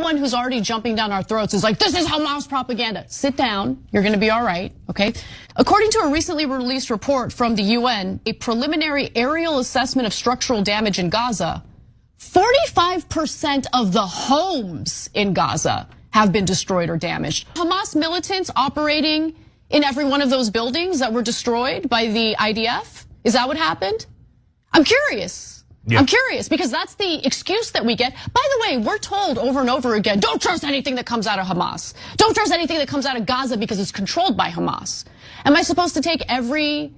everyone who's already jumping down our throats is like, this is Hamas propaganda. Sit down. You're going to be all right, okay? According to a recently released report from the UN, a preliminary aerial assessment of structural damage in Gaza, 45% of the homes in Gaza have been destroyed or damaged. Hamas militants operating in every one of those buildings that were destroyed by the IDF? Is that what happened? I'm curious. Yeah. I'm curious because that's the excuse that we get. By the way, we're told over and over again, don't trust anything that comes out of Hamas. Don't trust anything that comes out of Gaza because it's controlled by Hamas. Am I supposed to take every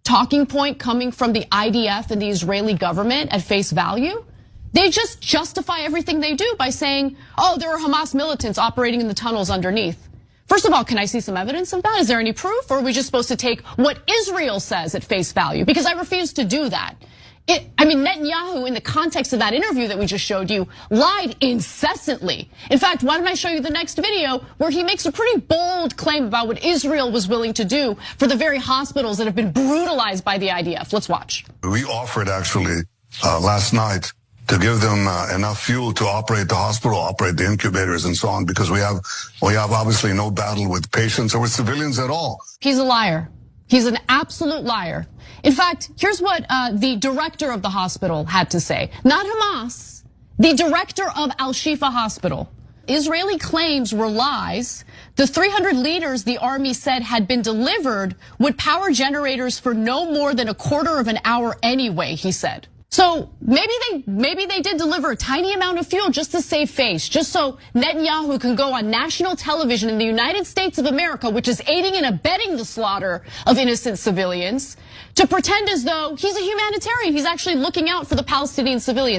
talking point coming from the IDF and the Israeli government at face value? They just justify everything they do by saying, oh, there are Hamas militants operating in the tunnels underneath. First of all, can I see some evidence of that? Is there any proof? Or are we just supposed to take what Israel says at face value? Because I refuse to do that. Netanyahu, in the context of that interview that we just showed you, lied incessantly. In fact, why don't I show you the next video where he makes a pretty bold claim about what Israel was willing to do for the very hospitals that have been brutalized by the IDF. Let's watch. We offered actually last night to give them enough fuel to operate the hospital, operate the incubators and so on, because we have obviously no battle with patients or with civilians at all. He's a liar. He's an absolute liar. In fact, here's what the director of the hospital had to say. Not Hamas, the director of Al-Shifa Hospital. Israeli claims were lies. The 300 liters the army said had been delivered would power generators for no more than a quarter of an hour anyway, he said. So maybe they did deliver a tiny amount of fuel just to save face, just so Netanyahu can go on national television in the United States of America, which is aiding and abetting the slaughter of innocent civilians, to pretend as though he's a humanitarian. He's actually looking out for the Palestinian civilians.